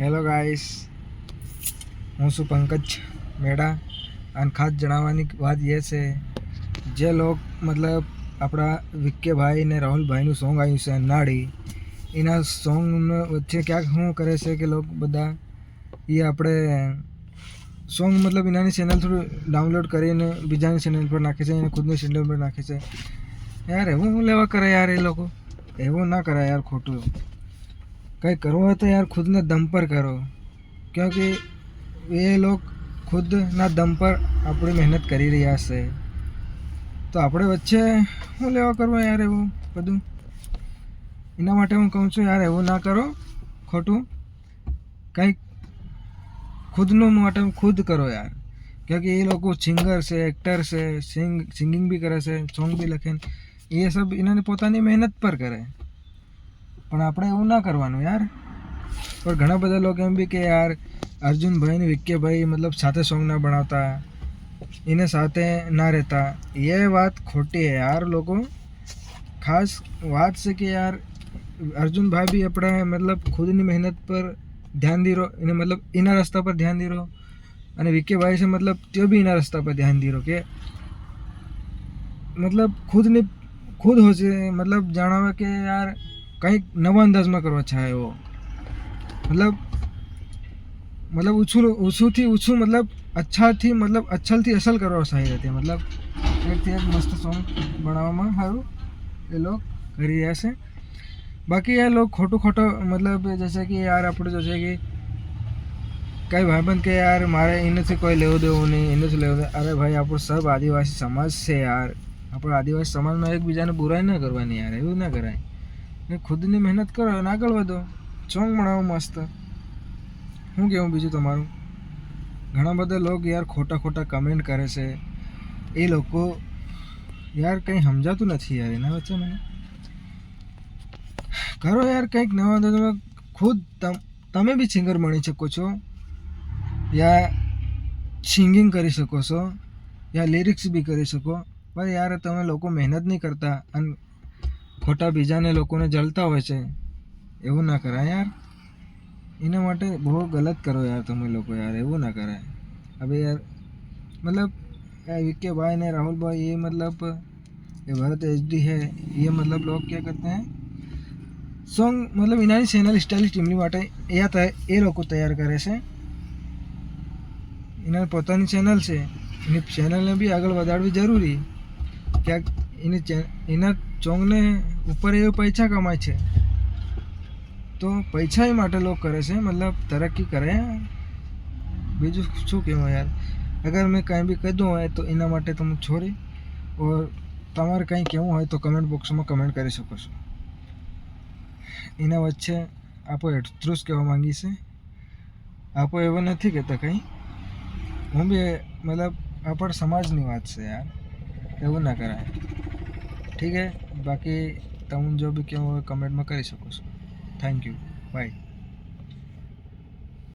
Hello guys, હું છું પંકજ મેડા અને ખાસ જણાવવાની વાત એ છે જે લોક મતલબ આપણા વિક્કેભાઈ ને રાહુલભાઈનું સોંગ આવ્યું છે નાડી, એના સોંગ વચ્ચે ક્યાંક શું કરે છે કે લોકો બધા એ આપણે સોંગ મતલબ એનાની ચેનલ થોડું ડાઉનલોડ કરીને બીજાની ચેનલ પર નાખે છે, એને ખુદની ચેનલ પર નાખે છે. યાર એવું શું લેવા કરે યાર, એ લોકો એવું ના કરે યાર. ખોટું કંઈ કરવું હોય તો યાર ખુદના દમ પર કરો, ક્યોંકि એ લોકો ખુદના દમ પર આપણી મહેનત કરી રહ્યા છે. તો આપણે વચ્ચે શું લેવા કરવું યાર એવું બધું. એના માટે હું કહું છું યાર એવું ના કરો ખોટું. કંઈક ખુદનું માટે ખુદ કરો યાર, ક્યોંકि એ લોકો સિંગર છે, એક્ટર છે, સિંગિંગ બી કરે છે, સોંગ બી લખે, એ સબ એનાને પોતાની મહેનત પર કરે. પણ આપણે એવું ના કરવાનું યાર. પણ ઘણા બધા લોકો એમ બી કે યાર અર્જુનભાઈ ને વિક્કેભાઈ મતલબ સાથે સોંગ ના બનાવતા, એને સાથે ના રહેતા. એ વાત ખોટી है યાર. લોકો ખાસ વાત છે કે યાર અર્જુનભાઈ બી આપણા મતલબ ખુદની મહેનત પર ધ્યાન દીરો, એને મતલબ એના રસ્તા પર ધ્યાન દીરો, અને વિક્કેભાઈ છે મતલબ તે બી એના રસ્તા પર ધ્યાન દીરો કે મતલબ ખુદ હોશે, મતલબ જાણાવે કે યાર કંઈક નવા અંદાજમાં કરવા છે એવો, મતલબ ઓછુંથી ઓછું મતલબ અચ્છલથી અસલ કરવા સારી હતી. મતલબ એકથી એક મસ્ત સોંગ બનાવવામાં સારું એ લોકો કરી રહ્યા છે. બાકી એ લોકો ખોટો મતલબ જैसे કે યાર આપણે જैसे કે કઈ ભાઈબંધ કે યાર મારે એનાથી કોઈ લેવું દેવું નહીં, એનાથી લેવું દે. અરે ભાઈ આપણો સબ આદિવાસી સમાજ છે યાર. આપણે આદિવાસી સમાજમાં એકબીજાને બુરાઈ ના કરવાની યાર, એવું ના કરાય. ખુદની મહેનત કરો અને આગળ વધો, સોંગ બનાવો મસ્ત. શું કહેવું બીજું તમારું. ઘણા બધા લોકો યાર ખોટા કમેન્ટ કરે છે. એ લોકો યાર કંઈ સમજાતું નથી યાર એના વચ્ચે. મને કરો યાર કંઈક નવા. તમે ખુદ તમે બી સિંગર બની શકો છો, યા સિંગિંગ કરી શકો છો, યા લિરિક્સ બી કરી શકો. પણ યાર તમે લોકો મહેનત નહીં કરતા અને ખોટા બીજાને લોકોને જલતા હોય છે, એવું ના કરાય યાર. એના માટે બહુ ગલત કરો યાર તમે લોકો યાર, એવું ના કરાય. હવે યાર मतलब विक्केभाई ने राहुलभाई ये मतलब ये भरत एचडी है, ये मतलब लोग क्या करते हैं સોંગ મતલબ એનાની ચેનલ સ્ટાઇલિશ ટીમની માટે એ લોકો તૈયાર કરે છે. એના પોતાની ચેનલ છે, એની ચેનલને બી આગળ વધારવી જરૂરી. ક્યાંક એના સોંગને ઉપર એ પૈસા કમાય છે, તો પૈસા એ માટે લોકો કરે છે, મતલબ તરક્કી કરે. બીજું શું કહેવું યાર. અગર મેં કંઈ બી કહી દઉં હોય તો એના માટે તમે છોડી, ઓર તમારે કંઈ કહેવું હોય તો કમેન્ટ બોક્સમાં કમેન્ટ કરી શકો છો. એના વચ્ચે આપો એટલું જ કહેવા માંગી છે. આપો એવું નથી કહેતા કંઈ, હું બી મતલબ આપણા સમાજની વાત છે યાર, એવું ના કરાય. ઠીક હે. બાકી તમે જો બી કહેવું હોય કમેન્ટમાં કરી શકો છો. Thank you, by.